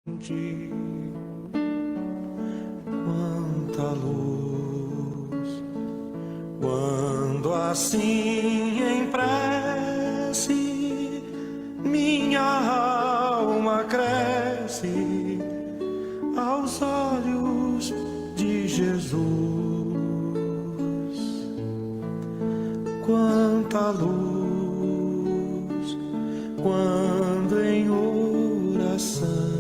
Quanta luz, quando assim em prece minha alma cresce aos olhos de Jesus. Quanta luz, quando em oração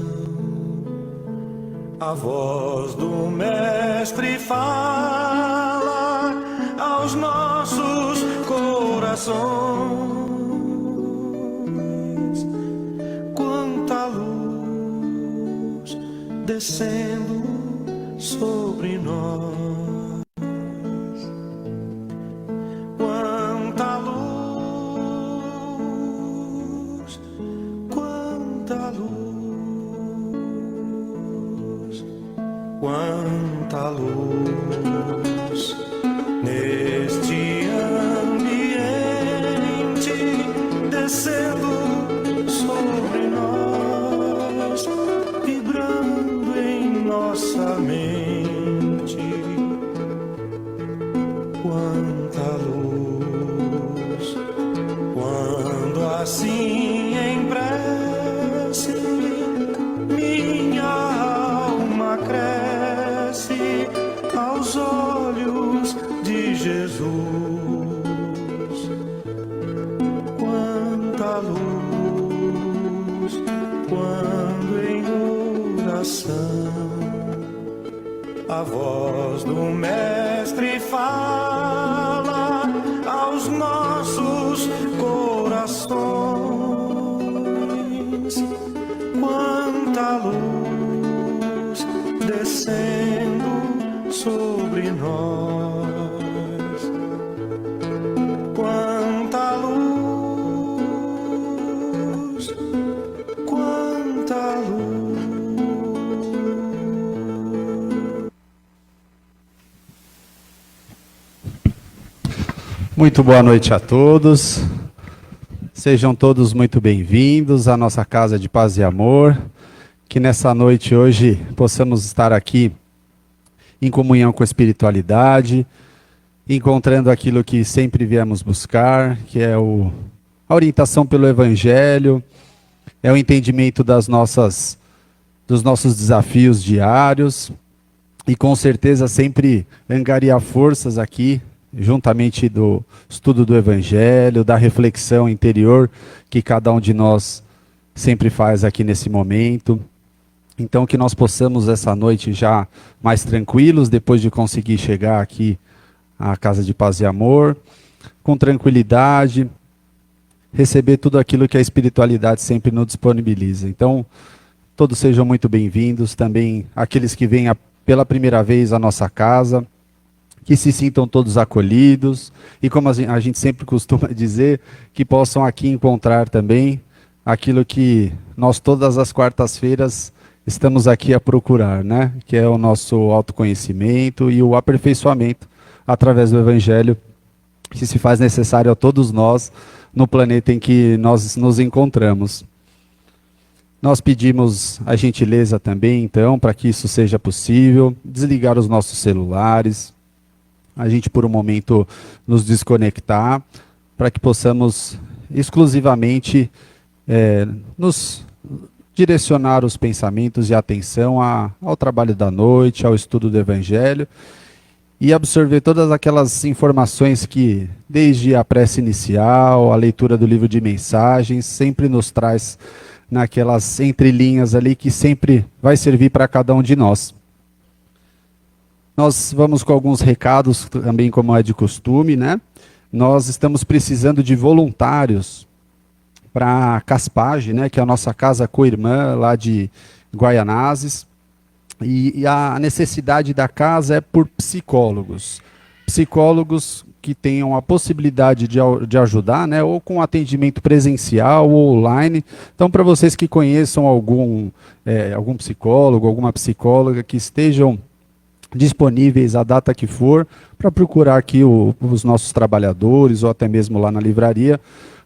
a voz do Mestre fala aos nossos corações. Quanta luz descendo sobre nós. Quanta luz, quanta luz, quanta luz neste ambiente descendo sobre nós, vibrando em nossa mente. Quanta luz, quando assim em prece minha alma cresce aos olhos de Jesus. Quanta luz, quando em oração a voz do Mestre fala aos nossos corações. Quanta luz descendo sobre nós. Quanta luz, quanta luz. Muito boa noite a todos. Sejam todos muito bem-vindos à nossa Casa de Paz e Amor. Que nessa noite hoje possamos estar aqui em comunhão com a espiritualidade, encontrando aquilo que sempre viemos buscar, que é a orientação pelo Evangelho, é o entendimento dos nossos desafios diários e com certeza sempre angariar forças aqui, juntamente do estudo do Evangelho, da reflexão interior que cada um de nós sempre faz aqui nesse momento. Então que nós possamos essa noite já mais tranquilos, depois de conseguir chegar aqui à Casa de Paz e Amor, com tranquilidade, receber tudo aquilo que a espiritualidade sempre nos disponibiliza. Então, todos sejam muito bem-vindos, também aqueles que vêm pela primeira vez à nossa casa, que se sintam todos acolhidos e, como a gente sempre costuma dizer, que possam aqui encontrar também aquilo que nós todas as quartas-feiras estamos aqui a procurar, né? Que é o nosso autoconhecimento e o aperfeiçoamento através do Evangelho que se faz necessário a todos nós no planeta em que nós nos encontramos. Nós pedimos a gentileza também, então, para que isso seja possível, desligar os nossos celulares, a gente por um momento nos desconectar, para que possamos exclusivamente nos direcionar os pensamentos e a atenção ao trabalho da noite, ao estudo do Evangelho, e absorver todas aquelas informações que, desde a prece inicial, a leitura do livro de mensagens, sempre nos traz naquelas entrelinhas ali que sempre vai servir para cada um de nós. Nós vamos com alguns recados também, como é de costume, né? Nós estamos precisando de voluntários para a Caspage, né, que é a nossa casa co-irmã lá de Guaianazes. E a necessidade da casa é por psicólogos. Psicólogos que tenham a possibilidade de ajudar, né, ou com atendimento presencial ou online. Então, para vocês que conheçam algum psicólogo, alguma psicóloga que estejam disponíveis a data que for, para procurar aqui os nossos trabalhadores, ou até mesmo lá na livraria,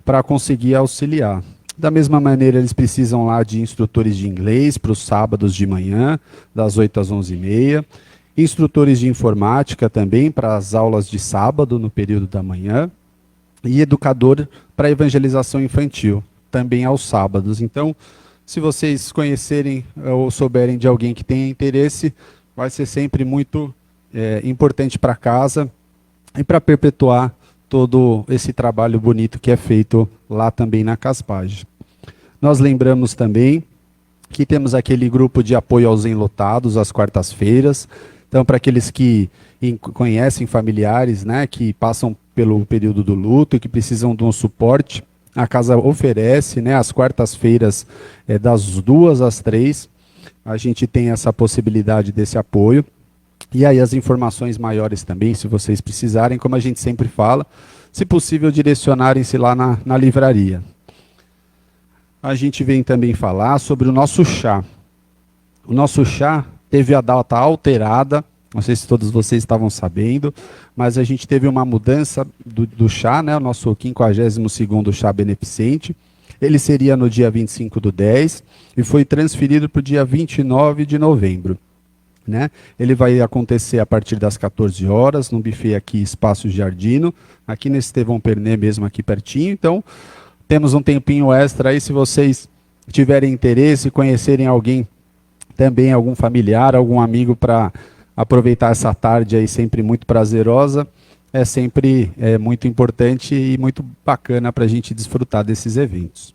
para conseguir auxiliar. Da mesma maneira, eles precisam lá de instrutores de inglês para os sábados de manhã, das 8 às 11h30. Instrutores de informática também para as aulas de sábado, no período da manhã. E educador para evangelização infantil, também aos sábados. Então, se vocês conhecerem ou souberem de alguém que tenha interesse, vai ser sempre muito importante para casa e para perpetuar todo esse trabalho bonito que é feito lá também na Caspage. Nós lembramos também que temos aquele grupo de apoio aos enlutados às quartas-feiras. Então, para aqueles que conhecem familiares, né, que passam pelo período do luto e que precisam de um suporte, a casa oferece, né, às quartas-feiras, das 2 às 3, a gente tem essa possibilidade desse apoio. E aí as informações maiores também, se vocês precisarem, como a gente sempre fala, se possível direcionarem-se lá na livraria. A gente vem também falar sobre o nosso chá. O nosso chá teve a data alterada, não sei se todos vocês estavam sabendo, mas a gente teve uma mudança do chá, né, o nosso 52º chá beneficente. Ele seria no dia 25/10 e foi transferido para o dia 29 de novembro. Né? Ele vai acontecer a partir das 14 horas, no buffet aqui Espaço Giardino, aqui no Estevão Pernet mesmo, aqui pertinho. Então, temos um tempinho extra aí, se vocês tiverem interesse, conhecerem alguém também, algum familiar, algum amigo, para aproveitar essa tarde aí sempre muito prazerosa, é sempre muito importante e muito bacana para a gente desfrutar desses eventos.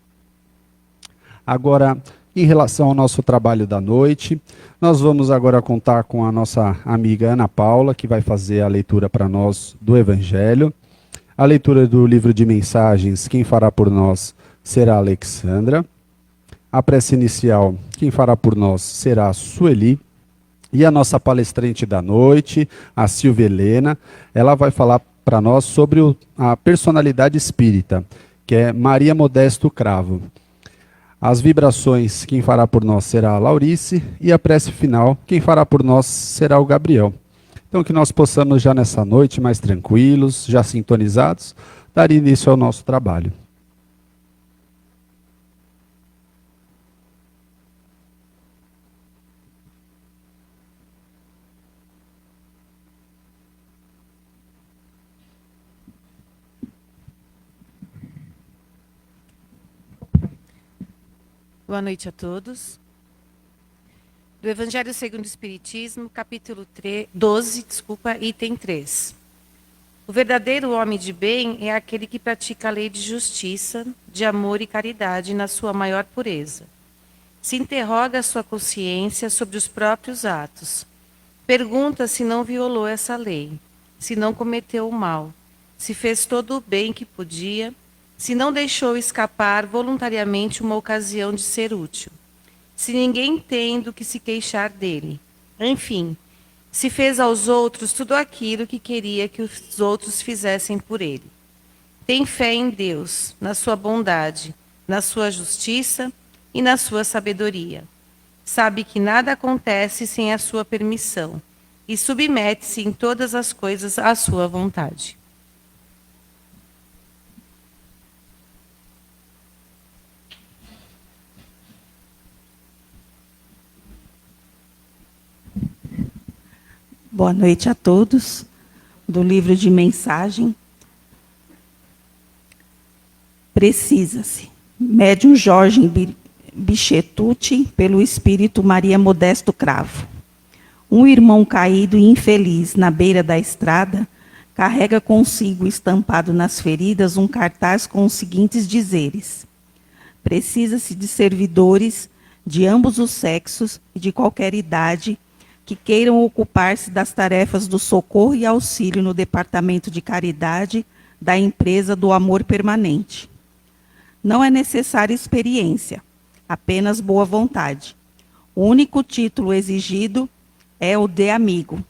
Agora, em relação ao nosso trabalho da noite, nós vamos agora contar com a nossa amiga Ana Paula, que vai fazer a leitura para nós do Evangelho. A leitura do livro de mensagens, quem fará por nós será a Alexandra. A prece inicial, quem fará por nós será a Sueli. E a nossa palestrante da noite, a Silvia Helena, ela vai falar para nós sobre a personalidade espírita, que é Maria Modesto Cravo. As vibrações, quem fará por nós será a Laurice, e a prece final, quem fará por nós será o Gabriel. Então, que nós possamos já nessa noite, mais tranquilos, já sintonizados, dar início ao nosso trabalho. Boa noite a todos. Do Evangelho segundo o Espiritismo, capítulo 12, item 3. O verdadeiro homem de bem é aquele que pratica a lei de justiça, de amor e caridade na sua maior pureza. Se interroga a sua consciência sobre os próprios atos. Pergunta se não violou essa lei, se não cometeu o mal, se fez todo o bem que podia, se não deixou escapar voluntariamente uma ocasião de ser útil, se ninguém tem do que se queixar dele. Enfim, se fez aos outros tudo aquilo que queria que os outros fizessem por ele. Tem fé em Deus, na sua bondade, na sua justiça e na sua sabedoria. Sabe que nada acontece sem a sua permissão e submete-se em todas as coisas à sua vontade. Boa noite a todos. Do livro de mensagem. Precisa-se. Médium Jorge Bichetucci, pelo espírito Maria Modesto Cravo. Um irmão caído e infeliz na beira da estrada carrega consigo estampado nas feridas um cartaz com os seguintes dizeres: precisa-se de servidores de ambos os sexos e de qualquer idade que queiram ocupar-se das tarefas do socorro e auxílio no departamento de caridade da empresa do amor permanente. Não é necessária experiência, apenas boa vontade. O único título exigido é o de amigo.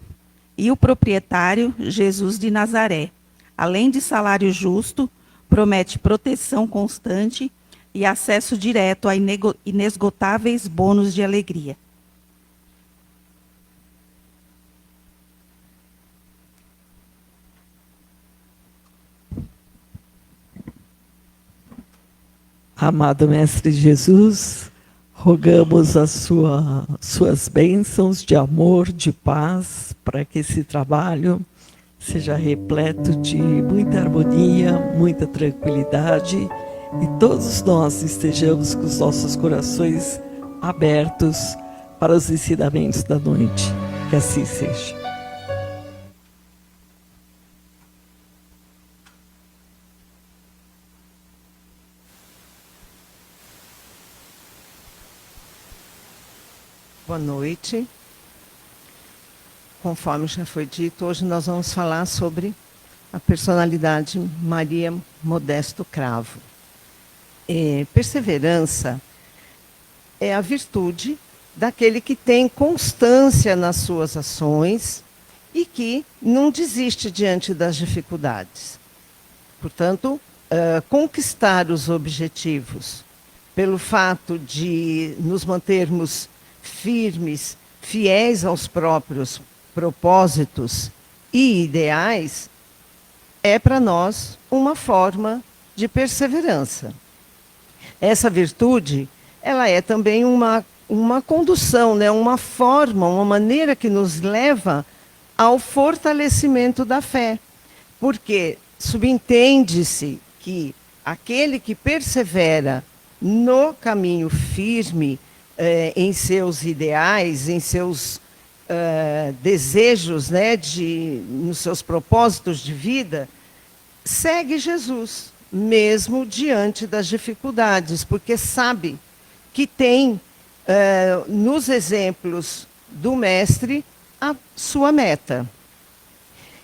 E o proprietário, Jesus de Nazaré, além de salário justo, promete proteção constante e acesso direto a inesgotáveis bônus de alegria. Amado Mestre Jesus, rogamos as suas bênçãos de amor, de paz, para que esse trabalho seja repleto de muita harmonia, muita tranquilidade, e todos nós estejamos com os nossos corações abertos para os ensinamentos da noite. Que assim seja. Boa noite. Conforme já foi dito, hoje nós vamos falar sobre a personalidade Maria Modesto Cravo. Perseverança é a virtude daquele que tem constância nas suas ações e que não desiste diante das dificuldades. Portanto, conquistar os objetivos pelo fato de nos mantermos firmes, fiéis aos próprios propósitos e ideais, é para nós uma forma de perseverança. Essa virtude, ela é também uma condução, né? Uma forma, uma maneira que nos leva ao fortalecimento da fé. Porque subentende-se que aquele que persevera no caminho firme, em seus ideais, em seus desejos, né, nos seus propósitos de vida, segue Jesus, mesmo diante das dificuldades, porque sabe que tem nos exemplos do Mestre a sua meta.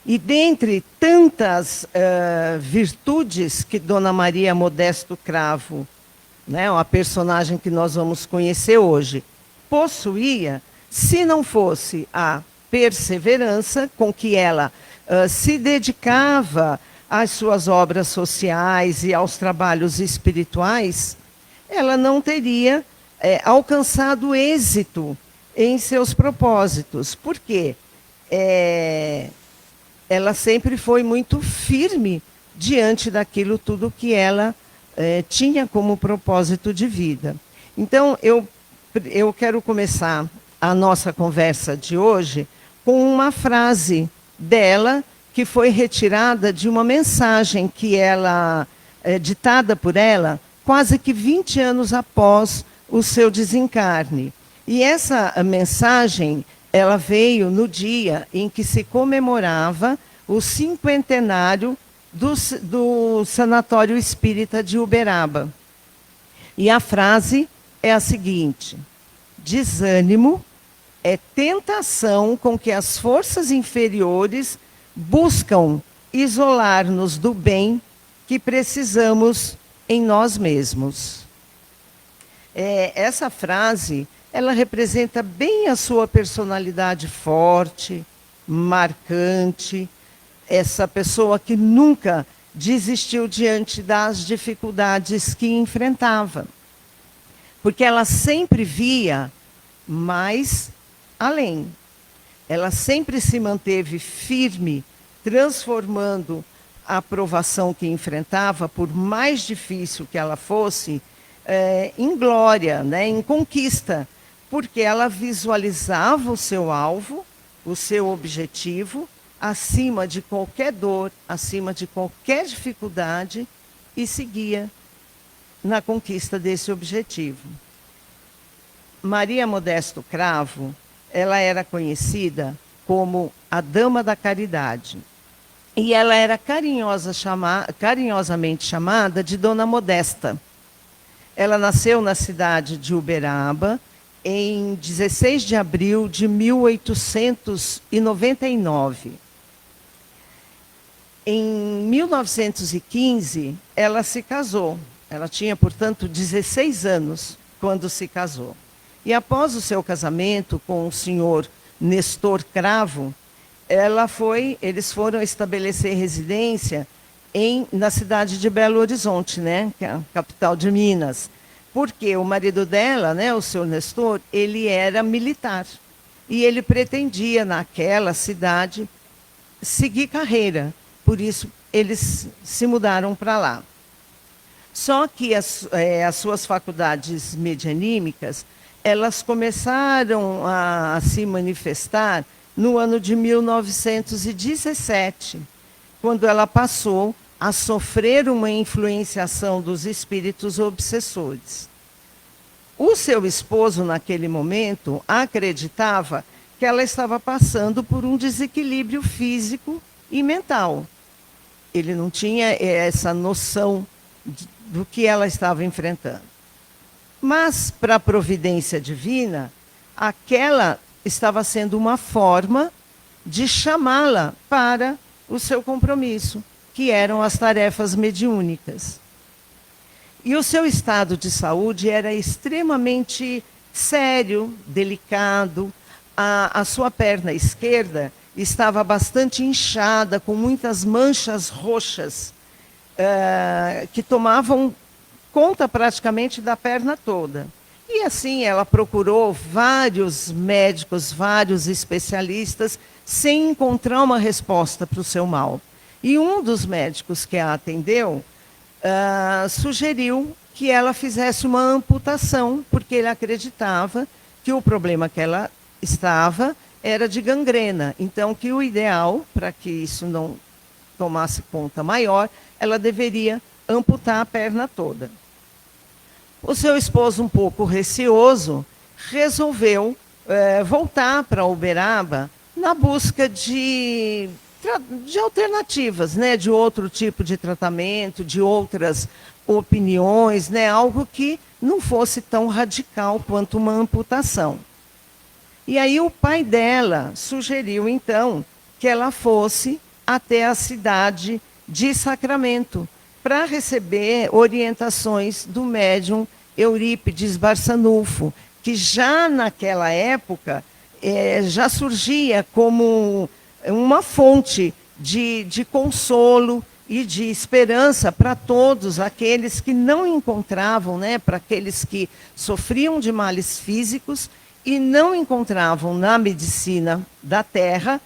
E dentre tantas virtudes que Dona Maria Modesto Cravo, né, a personagem que nós vamos conhecer hoje, possuía, se não fosse a perseverança com que ela se dedicava às suas obras sociais e aos trabalhos espirituais, ela não teria alcançado êxito em seus propósitos. Por quê? Ela sempre foi muito firme diante daquilo tudo que ela tinha como propósito de vida. Então, eu quero começar a nossa conversa de hoje com uma frase dela que foi retirada de uma mensagem que ela, ditada por ela, quase que 20 anos após o seu desencarne. E essa mensagem, ela veio no dia em que se comemorava o 50º do Sanatório Espírita de Uberaba. E a frase é a seguinte: desânimo é tentação com que as forças inferiores buscam isolar-nos do bem que precisamos em nós mesmos. Essa frase, ela representa bem a sua personalidade forte, marcante, essa pessoa que nunca desistiu diante das dificuldades que enfrentava. Porque ela sempre via mais além. Ela sempre se manteve firme, transformando a provação que enfrentava, por mais difícil que ela fosse, em glória, né, em conquista. Porque ela visualizava o seu alvo, o seu objetivo, acima de qualquer dor, acima de qualquer dificuldade, e seguia na conquista desse objetivo. Maria Modesto Cravo, ela era conhecida como a Dama da Caridade. E ela era carinhosamente chamada de Dona Modesta. Ela nasceu na cidade de Uberaba em 16 de abril de 1899. Em 1915, ela se casou. Ela tinha, portanto, 16 anos quando se casou. E após o seu casamento com o senhor Nestor Cravo, eles foram estabelecer residência na cidade de Belo Horizonte, né, que é a capital de Minas. Porque o marido dela, né, o senhor Nestor, ele era militar. E ele pretendia, naquela cidade, seguir carreira. Por isso, eles se mudaram para lá. Só que as suas faculdades medianímicas, elas começaram a se manifestar no ano de 1917, quando ela passou a sofrer uma influenciação dos espíritos obsessores. O seu esposo, naquele momento, acreditava que ela estava passando por um desequilíbrio físico e mental. Ele não tinha essa noção do que ela estava enfrentando. Mas, para a providência divina, aquela estava sendo uma forma de chamá-la para o seu compromisso, que eram as tarefas mediúnicas. E o seu estado de saúde era extremamente sério, delicado. A sua perna esquerda estava bastante inchada, com muitas manchas roxas, que tomavam conta praticamente da perna toda. E assim ela procurou vários médicos, vários especialistas, sem encontrar uma resposta para o seu mal. E um dos médicos que a atendeu sugeriu que ela fizesse uma amputação, porque ele acreditava que o problema que ela estava era de gangrena. Então, que o ideal, para que isso não tomasse conta maior, ela deveria amputar a perna toda. O seu esposo, um pouco receoso, resolveu voltar para Uberaba na busca de alternativas, né, de outro tipo de tratamento, de outras opiniões, né, algo que não fosse tão radical quanto uma amputação. E aí o pai dela sugeriu, então, que ela fosse até a cidade de Sacramento para receber orientações do médium Eurípides Barçanufo, que já naquela época já surgia como uma fonte de consolo e de esperança para todos aqueles que não encontravam, né, para aqueles que sofriam de males físicos e não encontravam na medicina da Terra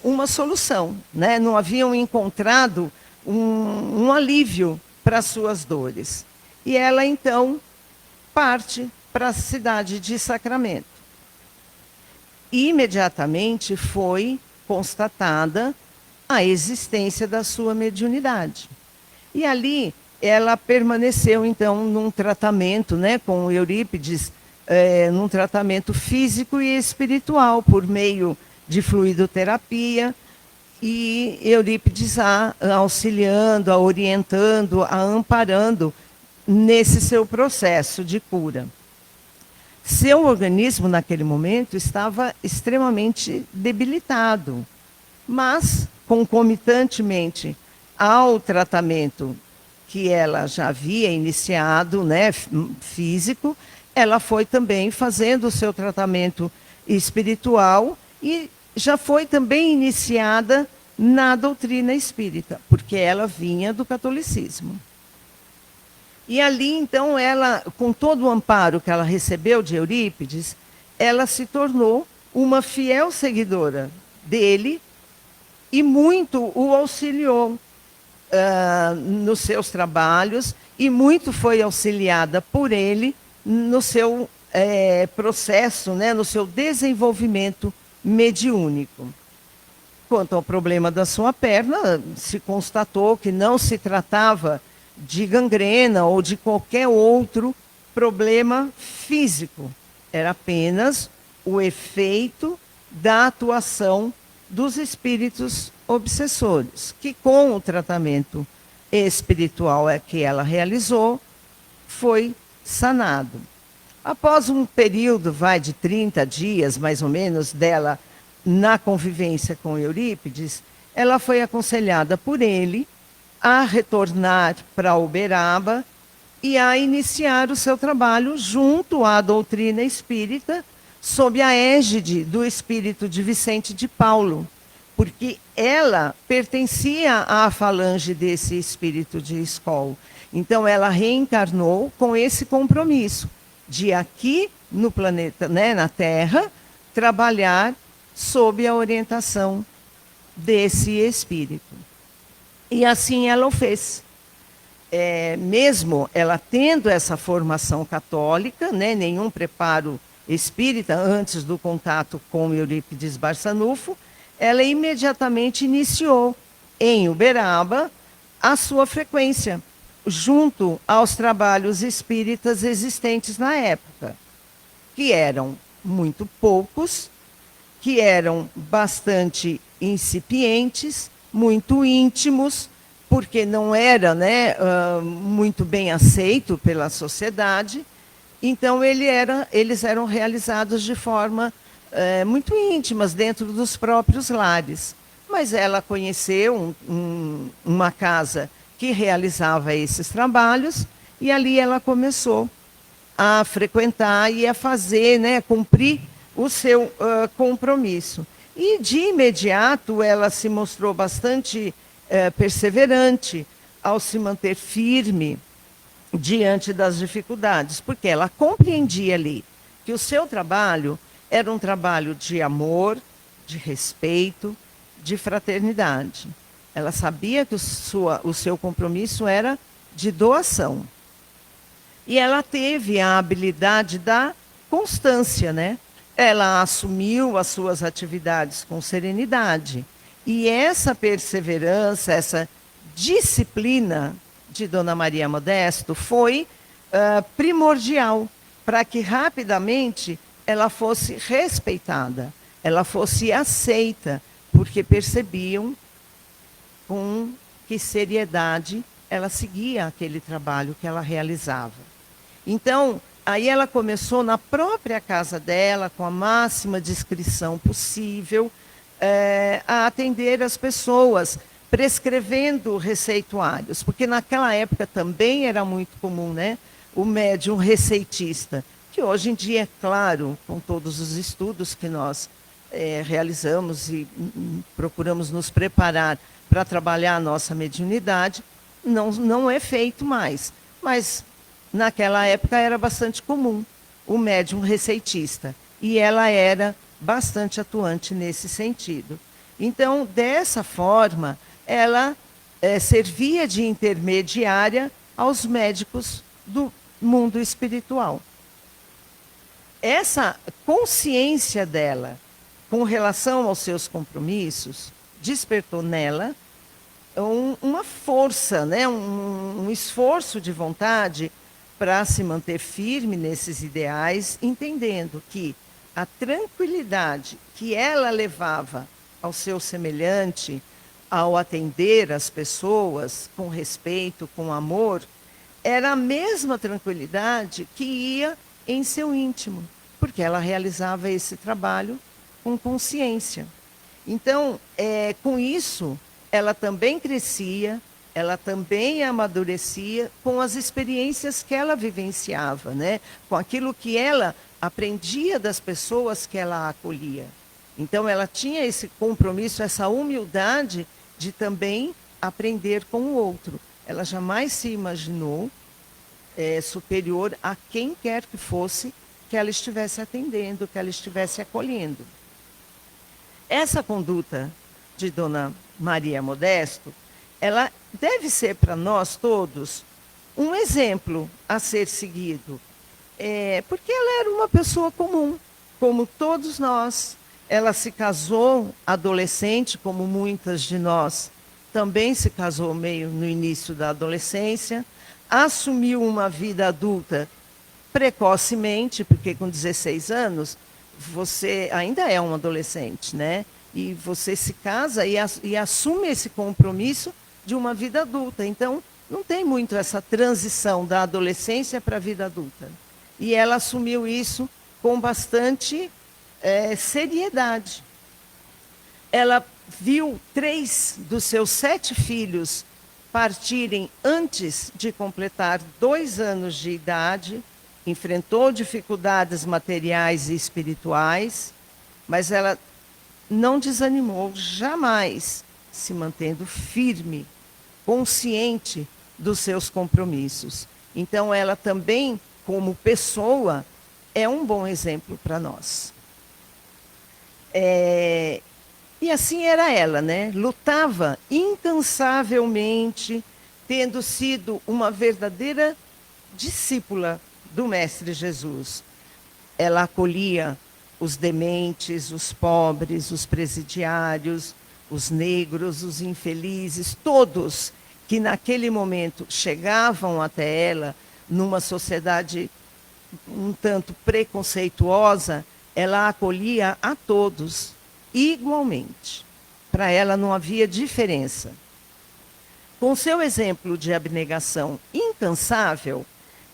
uma solução, né? Não haviam encontrado um alívio para as suas dores. E ela, então, parte para a cidade de Sacramento. Imediatamente foi constatada a existência da sua mediunidade. E ali ela permaneceu, então, num tratamento, né, com o Eurípides, num tratamento físico e espiritual, por meio de fluidoterapia, e Eurípides a auxiliando, a orientando, a amparando nesse seu processo de cura. Seu organismo, naquele momento, estava extremamente debilitado, mas, concomitantemente ao tratamento que ela já havia iniciado, né, físico, ela foi também fazendo o seu tratamento espiritual e já foi também iniciada na doutrina espírita, porque ela vinha do catolicismo. E ali, então, ela, com todo o amparo que ela recebeu de Eurípides, ela se tornou uma fiel seguidora dele e muito o auxiliou nos seus trabalhos e muito foi auxiliada por ele no seu processo, né, no seu desenvolvimento mediúnico. Quanto ao problema da sua perna, se constatou que não se tratava de gangrena ou de qualquer outro problema físico. Era apenas o efeito da atuação dos espíritos obsessores, que com o tratamento espiritual que ela realizou, foi sanado. Após um período, de 30 dias, mais ou menos, dela na convivência com Eurípides, ela foi aconselhada por ele a retornar para Uberaba e a iniciar o seu trabalho junto à doutrina espírita, sob a égide do espírito de Vicente de Paulo, porque ela pertencia à falange desse espírito de Escol. Então, ela reencarnou com esse compromisso de aqui no planeta, né, na Terra, trabalhar sob a orientação desse espírito. E assim ela o fez. mesmo ela tendo essa formação católica, né, nenhum preparo espírita antes do contato com Eurípides Barçanufo, ela imediatamente iniciou em Uberaba a sua frequência, junto aos trabalhos espíritas existentes na época, que eram muito poucos, que eram bastante incipientes, muito íntimos, porque não era, né, muito bem aceito pela sociedade. Então, eles eram realizados de forma muito íntimas, dentro dos próprios lares. Mas ela conheceu uma casa que realizava esses trabalhos, e ali ela começou a frequentar e a fazer, né, cumprir o seu compromisso. E, de imediato, ela se mostrou bastante perseverante ao se manter firme diante das dificuldades, porque ela compreendia ali que o seu trabalho era um trabalho de amor, de respeito, de fraternidade. Ela sabia que o seu compromisso era de doação. E ela teve a habilidade da constância, né? Ela assumiu as suas atividades com serenidade. E essa perseverança, essa disciplina de Dona Maria Modesto foi primordial para que rapidamente ela fosse respeitada, ela fosse aceita, porque percebiam com que seriedade ela seguia aquele trabalho que ela realizava. Então, aí ela começou na própria casa dela, com a máxima discrição possível, a atender as pessoas, prescrevendo receituários, porque naquela época também era muito comum, né, o médium receitista, que hoje em dia, é claro, com todos os estudos que nós realizamos e procuramos nos preparar para trabalhar a nossa mediunidade, não é feito mais. Mas naquela época era bastante comum o médium receitista, e ela era bastante atuante nesse sentido. Então, dessa forma, ela servia de intermediária aos médicos do mundo espiritual. Essa consciência dela com relação aos seus compromissos despertou nela uma força, né, um esforço de vontade para se manter firme nesses ideais, entendendo que a tranquilidade que ela levava ao seu semelhante, ao atender as pessoas com respeito, com amor, era a mesma tranquilidade que ia em seu íntimo, porque ela realizava esse trabalho com consciência. Então, com isso, ela também crescia, ela também amadurecia com as experiências que ela vivenciava, né? Com aquilo que ela aprendia das pessoas que ela acolhia. Então, ela tinha esse compromisso, essa humildade de também aprender com o outro. Ela jamais se imaginou superior a quem quer que fosse que ela estivesse atendendo, que ela estivesse acolhendo. Essa conduta de Dona Maria Modesto, ela deve ser para nós todos um exemplo a ser seguido, porque ela era uma pessoa comum, como todos nós. Ela se casou adolescente, como muitas de nós, também se casou meio no início da adolescência, assumiu uma vida adulta precocemente, porque com 16 anos você ainda é um adolescente, né? E você se casa e assume esse compromisso de uma vida adulta. Então, não tem muito essa transição da adolescência para a vida adulta. E ela assumiu isso com bastante seriedade. Ela viu 3 dos seus 7 filhos partirem antes de completar 2 anos de idade, enfrentou dificuldades materiais e espirituais, mas ela não desanimou jamais, se mantendo firme, consciente dos seus compromissos. Então, ela também, como pessoa, é um bom exemplo para nós. E assim era ela, né? Lutava incansavelmente tendo sido uma verdadeira discípula do Mestre Jesus. Ela acolhia os dementes, os pobres, os presidiários, os negros, os infelizes, todos que naquele momento chegavam até ela, numa sociedade um tanto preconceituosa, ela acolhia a todos igualmente. Para ela não havia diferença. Com seu exemplo de abnegação incansável,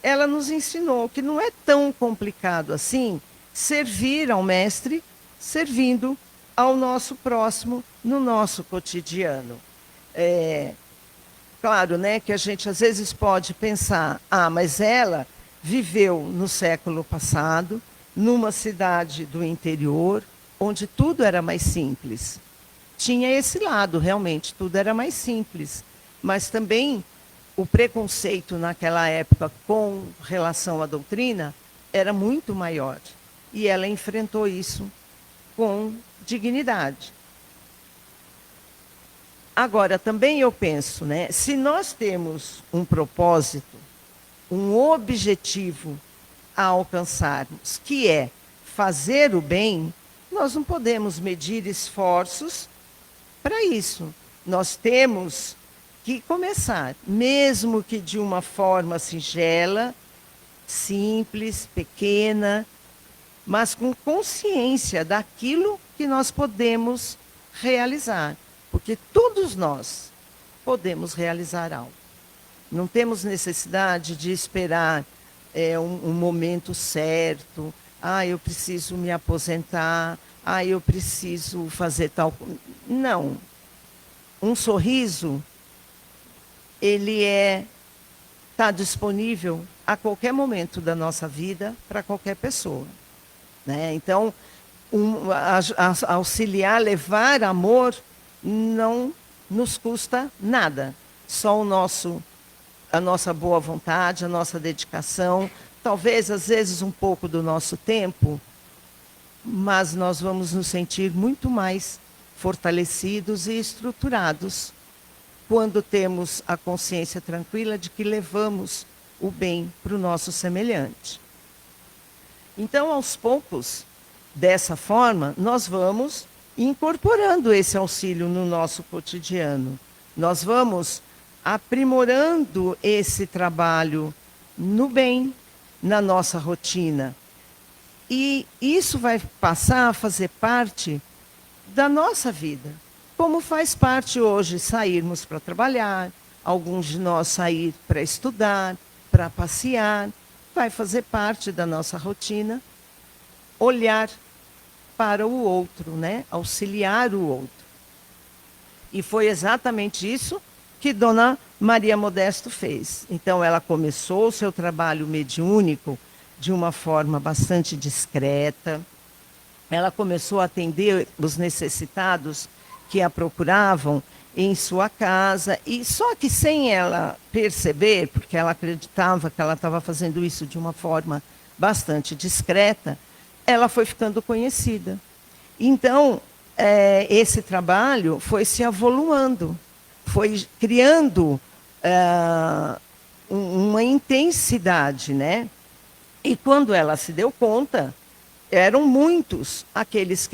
ela nos ensinou que não é tão complicado assim servir ao Mestre, servindo ao nosso próximo no nosso cotidiano. Claro, né, que a gente às vezes pode pensar, mas ela viveu no século passado, numa cidade do interior, onde tudo era mais simples. Tinha esse lado, realmente, tudo era mais simples. Mas também o preconceito naquela época com relação à doutrina era muito maior. E ela enfrentou isso com dignidade. Agora, também eu penso, né, se nós temos um propósito, um objetivo a alcançarmos, que é fazer o bem, nós não podemos medir esforços para isso. Nós temos que começar, mesmo que de uma forma singela, simples, pequena, mas com consciência daquilo que nós podemos realizar. Porque todos nós podemos realizar algo. Não temos necessidade de esperar um momento certo. Eu preciso me aposentar. Eu preciso fazer tal... Não. Um sorriso, ele está disponível a qualquer momento da nossa vida para qualquer pessoa. Né? Então, auxiliar, levar amor, não nos custa nada. Só a nossa boa vontade, a nossa dedicação, talvez, às vezes, um pouco do nosso tempo, mas nós vamos nos sentir muito mais fortalecidos e estruturados quando temos a consciência tranquila de que levamos o bem para o nosso semelhante. Então, aos poucos, dessa forma, nós vamos incorporando esse auxílio no nosso cotidiano. Nós vamos aprimorando esse trabalho no bem, na nossa rotina. E isso vai passar a fazer parte da nossa vida. Como faz parte hoje sairmos para trabalhar, alguns de nós sair para estudar, para passear, vai fazer parte da nossa rotina, olhar para o outro, né? Auxiliar o outro. E foi exatamente isso que Dona Maria Modesto fez. Então, ela começou o seu trabalho mediúnico de uma forma bastante discreta. Ela começou a atender os necessitados que a procuravam em sua casa, e só que sem ela perceber, porque ela acreditava que ela estava fazendo isso de uma forma bastante discreta, ela foi ficando conhecida. Então, esse trabalho foi se avoluando, foi criando uma intensidade, né? E quando ela se deu conta, eram muitos aqueles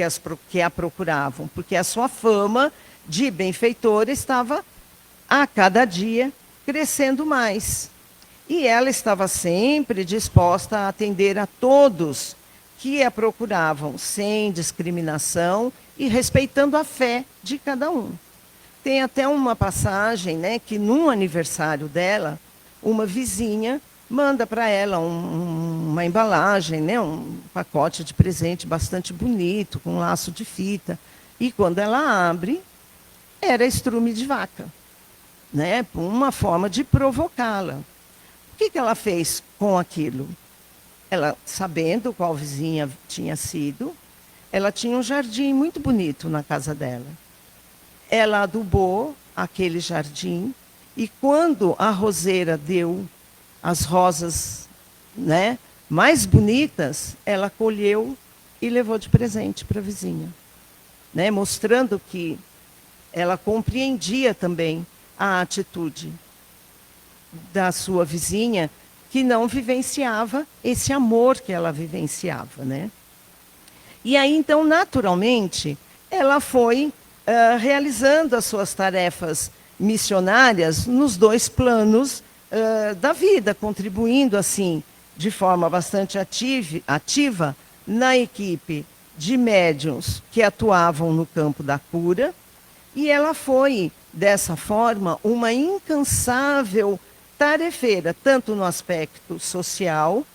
que a procuravam, porque a sua fama de benfeitora estava, a cada dia, crescendo mais. E ela estava sempre disposta a atender a todos que a procuravam, sem discriminação e respeitando a fé de cada um. Tem até uma passagem, né, que num aniversário dela, uma vizinha manda para ela uma embalagem, né, um pacote de presente bastante bonito, com um laço de fita. E quando ela abre, era estrume de vaca, né, uma forma de provocá-la. O que ela fez com aquilo? Ela, sabendo qual vizinha tinha sido, ela tinha um jardim muito bonito na casa dela. Ela adubou aquele jardim e quando a roseira deu as rosas, né, mais bonitas, ela colheu e levou de presente para a vizinha, né, mostrando que ela compreendia também a atitude da sua vizinha que não vivenciava esse amor que ela vivenciava, né? E aí, então, naturalmente, ela foi realizando as suas tarefas missionárias nos dois planos da vida, contribuindo, assim, de forma bastante ativa na equipe de médiuns que atuavam no campo da cura, e ela foi, dessa forma, uma incansável tarefeira, tanto no aspecto social,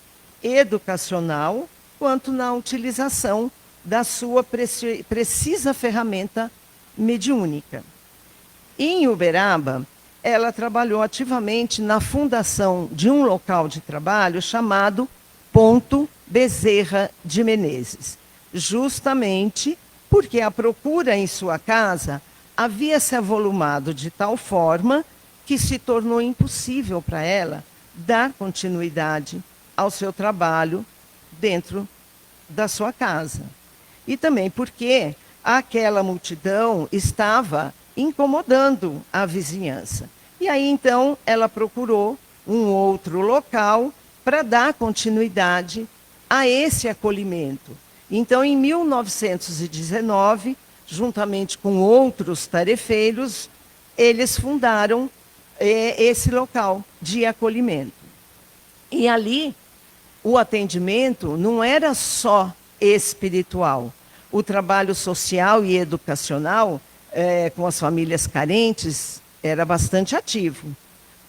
educacional, quanto na utilização da sua precisa ferramenta mediúnica. Em Uberaba, ela trabalhou ativamente na fundação de um local de trabalho chamado Ponto Bezerra de Menezes, justamente porque a procura em sua casa havia se avolumado de tal forma que se tornou impossível para ela dar continuidade ao seu trabalho dentro da sua casa. E também porque aquela multidão estava incomodando a vizinhança. E aí, então, ela procurou um outro local para dar continuidade a esse acolhimento. Então, em 1919, juntamente com outros tarefeiros, eles fundaram esse local de acolhimento. E ali, o atendimento não era só espiritual. O trabalho social e educacional com as famílias carentes era bastante ativo.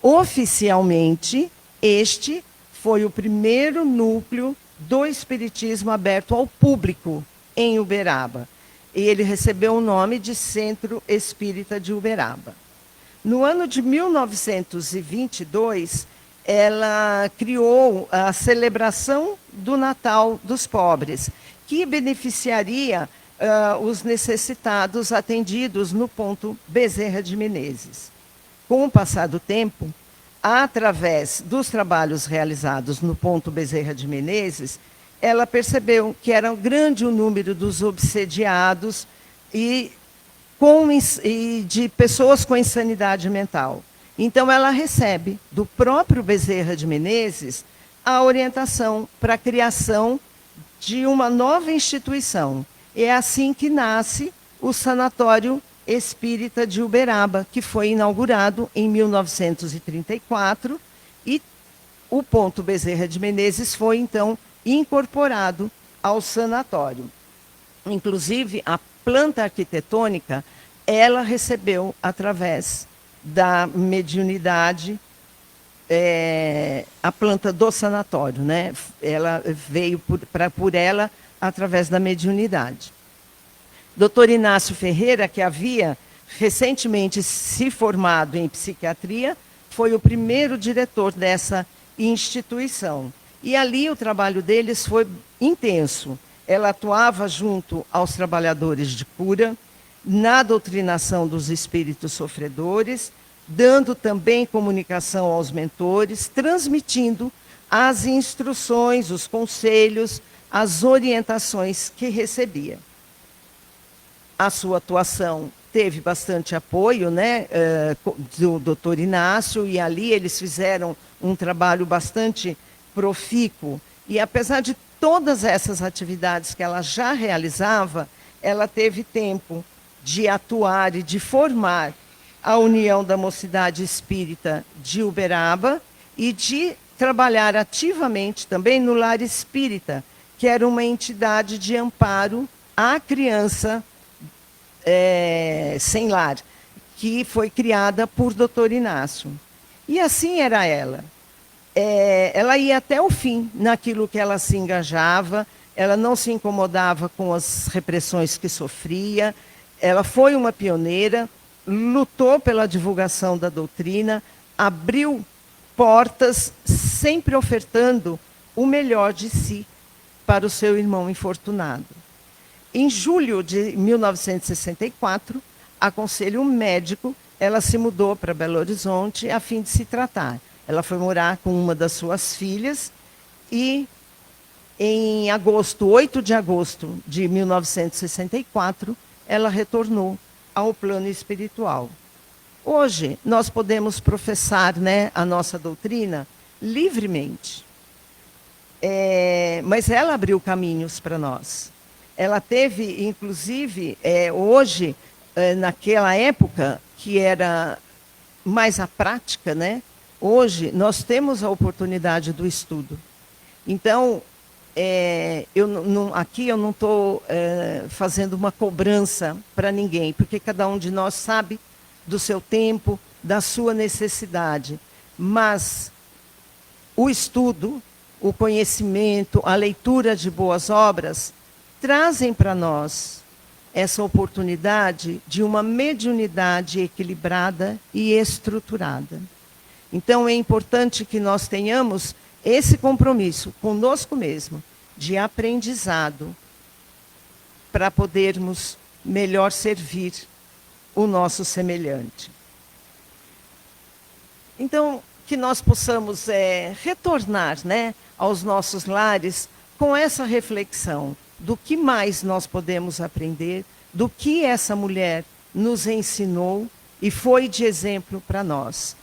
Oficialmente, este foi o primeiro núcleo do espiritismo aberto ao público em Uberaba. E ele recebeu o nome de Centro Espírita de Uberaba. No ano de 1922, ela criou a celebração do Natal dos Pobres, que beneficiaria os necessitados atendidos no Ponto Bezerra de Menezes. Com o passar do tempo, através dos trabalhos realizados no Ponto Bezerra de Menezes, ela percebeu que era grande o número dos obsediados e de pessoas com insanidade mental. Então, ela recebe do próprio Bezerra de Menezes a orientação para a criação de uma nova instituição. É assim que nasce o Sanatório Espírita de Uberaba, que foi inaugurado em 1934, e o Ponto Bezerra de Menezes foi, então, incorporado ao sanatório. Inclusive, a planta arquitetônica, ela recebeu, através da mediunidade, a planta do sanatório, né? Ela veio por ela através da mediunidade. Dr. Inácio Ferreira, que havia recentemente se formado em psiquiatria, foi o primeiro diretor dessa instituição. E ali o trabalho deles foi intenso. Ela atuava junto aos trabalhadores de cura, na doutrinação dos espíritos sofredores, dando também comunicação aos mentores, transmitindo as instruções, os conselhos, as orientações que recebia. A sua atuação teve bastante apoio, né, do Dr. Inácio, e ali eles fizeram um trabalho bastante profícuo. E apesar de todas essas atividades que ela já realizava, ela teve tempo de atuar e de formar a União da Mocidade Espírita de Uberaba e de trabalhar ativamente também no Lar Espírita, que era uma entidade de amparo à criança sem lar, que foi criada por Dr. Inácio. E assim era ela. Ela ia até o fim naquilo que ela se engajava, ela não se incomodava com as repressões que sofria, ela foi uma pioneira, lutou pela divulgação da doutrina, abriu portas, sempre ofertando o melhor de si para o seu irmão infortunado. Em julho de 1964, a conselho médico, ela se mudou para Belo Horizonte a fim de se tratar. Ela foi morar com uma das suas filhas e, em 8 de agosto de 1964, ela retornou ao plano espiritual. Hoje, nós podemos professar, né, a nossa doutrina livremente. Mas ela abriu caminhos para nós. Ela teve, inclusive, hoje, naquela época, que era mais a prática, né? Hoje, nós temos a oportunidade do estudo. Então, aqui eu não estou fazendo uma cobrança para ninguém, porque cada um de nós sabe do seu tempo, da sua necessidade. Mas o estudo, o conhecimento, a leitura de boas obras, trazem para nós essa oportunidade de uma mediunidade equilibrada e estruturada. Então, é importante que nós tenhamos esse compromisso conosco mesmo, de aprendizado, para podermos melhor servir o nosso semelhante. Então, que nós possamos retornar, né, aos nossos lares com essa reflexão do que mais nós podemos aprender, do que essa mulher nos ensinou e foi de exemplo para nós,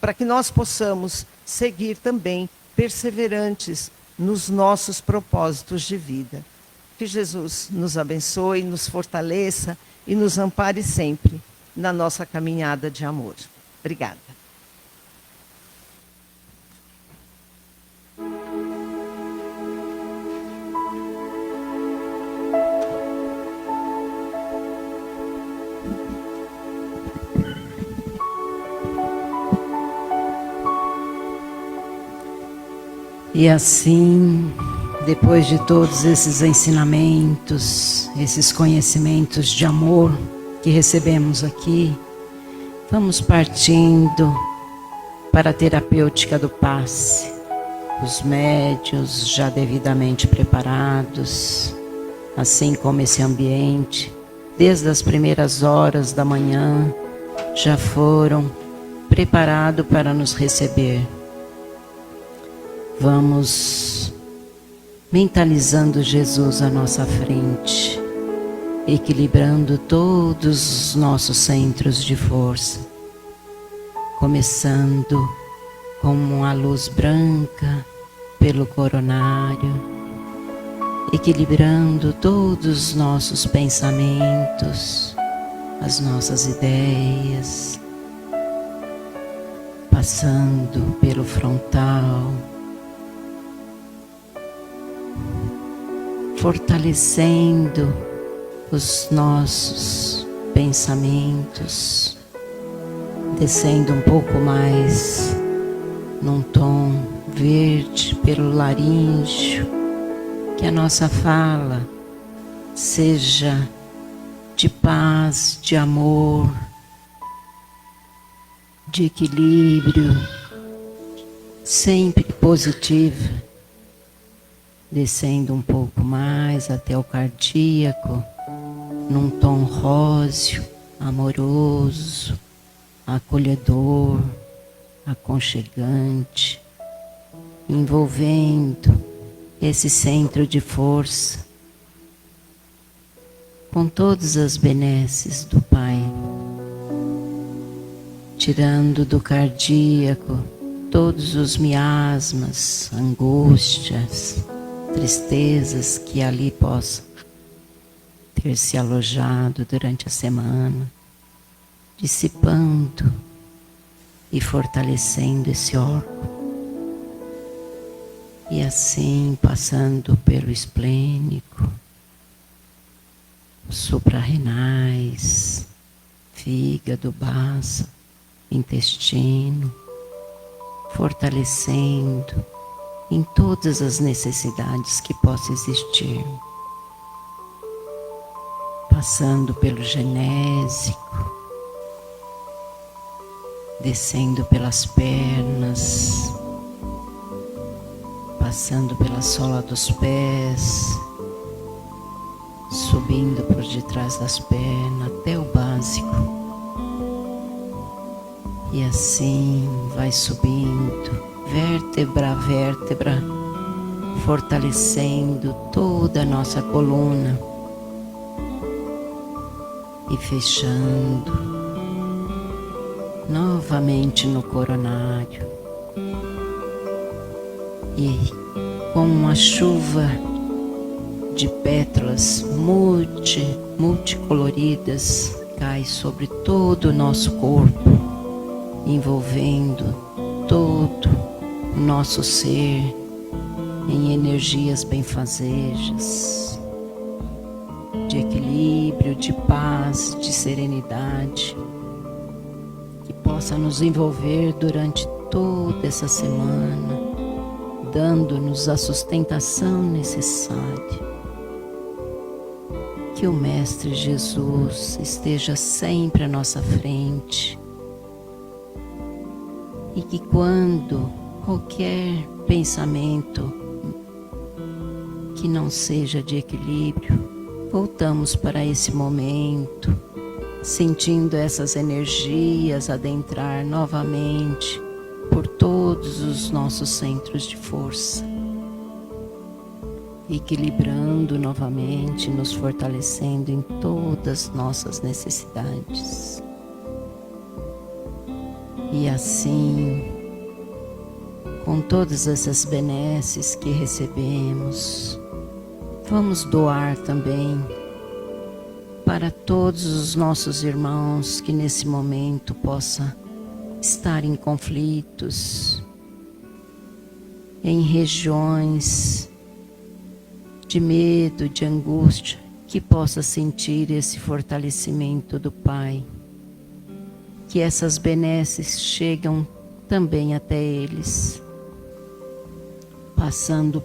para que nós possamos seguir também perseverantes nos nossos propósitos de vida. Que Jesus nos abençoe, nos fortaleça e nos ampare sempre na nossa caminhada de amor. Obrigada. E assim, depois de todos esses ensinamentos, esses conhecimentos de amor que recebemos aqui, vamos partindo para a terapêutica do passe. Os médiuns já devidamente preparados, assim como esse ambiente, desde as primeiras horas da manhã, já foram preparados para nos receber. Vamos mentalizando Jesus à nossa frente, equilibrando todos os nossos centros de força, começando com a luz branca pelo coronário, equilibrando todos os nossos pensamentos, as nossas ideias, passando pelo frontal, fortalecendo os nossos pensamentos, descendo um pouco mais num tom verde pelo laríngeo, que a nossa fala seja de paz, de amor, de equilíbrio, sempre positiva. Descendo um pouco mais até o cardíaco, num tom róseo, amoroso, acolhedor, aconchegante, envolvendo esse centro de força com todas as benesses do Pai, tirando do cardíaco todos os miasmas, angústias, tristezas que ali possam ter se alojado durante a semana, dissipando e fortalecendo esse órgão. E assim passando pelo esplênico, suprarrenais, fígado, baça, intestino, fortalecendo em todas as necessidades que possam existir. Passando pelo genésico, descendo pelas pernas, passando pela sola dos pés, subindo por detrás das pernas até o básico. E assim vai subindo, vértebra a vértebra, fortalecendo toda a nossa coluna e fechando novamente no coronário. E com uma chuva de pétalas multicoloridas cai sobre todo o nosso corpo, envolvendo todo o nosso ser em energias benfazejas, de equilíbrio, de paz, de serenidade, que possa nos envolver durante toda essa semana, dando-nos a sustentação necessária. Que o Mestre Jesus esteja sempre à nossa frente e que quando qualquer pensamento que não seja de equilíbrio, voltamos para esse momento, sentindo essas energias adentrar novamente por todos os nossos centros de força, equilibrando novamente, nos fortalecendo em todas nossas necessidades. E assim, com todas essas benesses que recebemos, vamos doar também para todos os nossos irmãos que nesse momento possam estar em conflitos, em regiões de medo, de angústia, que possa sentir esse fortalecimento do Pai, que essas benesses chegam também até eles, passando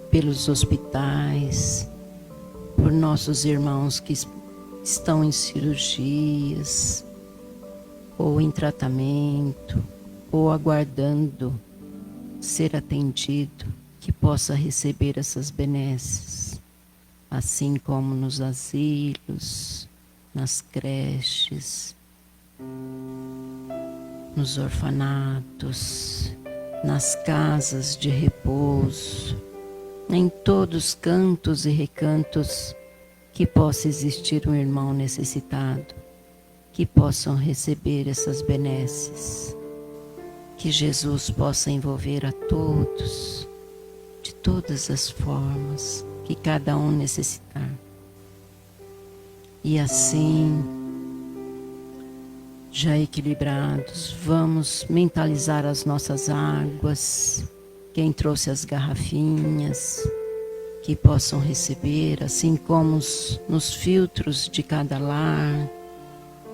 pelos hospitais, por nossos irmãos que estão em cirurgias, ou em tratamento, ou aguardando ser atendido, que possa receber essas benesses, assim como nos asilos, nas creches, nos orfanatos, nas casas de repouso, em todos os cantos e recantos que possa existir um irmão necessitado, que possam receber essas benesses, que Jesus possa envolver a todos, de todas as formas que cada um necessitar. E assim, já equilibrados, vamos mentalizar as nossas águas. Quem trouxe as garrafinhas, que possam receber, assim como nos filtros de cada lar,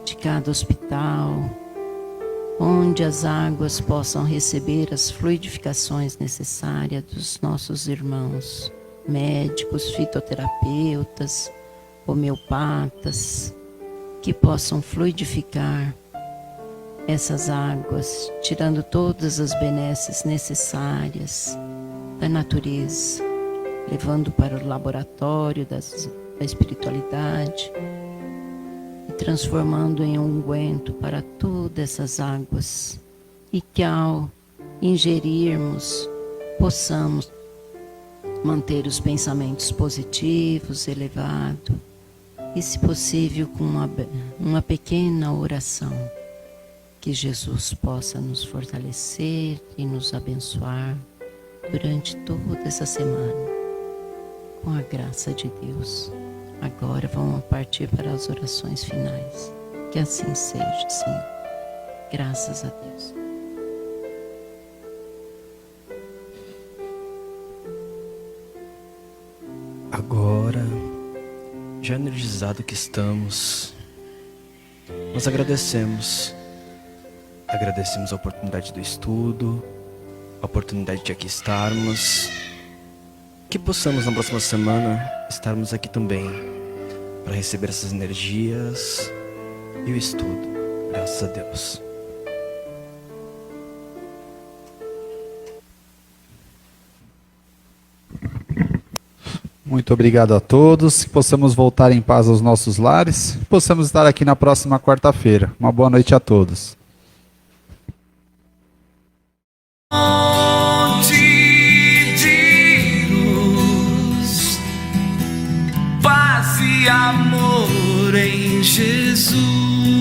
de cada hospital, onde as águas possam receber as fluidificações necessárias dos nossos irmãos, médicos, fitoterapeutas, homeopatas, que possam fluidificar essas águas, tirando todas as benesses necessárias da natureza, levando para o laboratório da espiritualidade e transformando em unguento para todas essas águas, e que ao ingerirmos possamos manter os pensamentos positivos, elevados, e se possível com uma pequena oração, que Jesus possa nos fortalecer e nos abençoar durante toda essa semana, com a graça de Deus. Agora vamos partir para as orações finais. Que assim seja, Senhor. Graças a Deus. Agora, já energizado que estamos, nós agradecemos a oportunidade do estudo, a oportunidade de aqui estarmos, que possamos na próxima semana estarmos aqui também para receber essas energias e o estudo, graças a Deus. Muito obrigado a todos, que possamos voltar em paz aos nossos lares, que possamos estar aqui na próxima quarta-feira. Uma boa noite a todos. Fonte de luz, paz e amor em Jesus.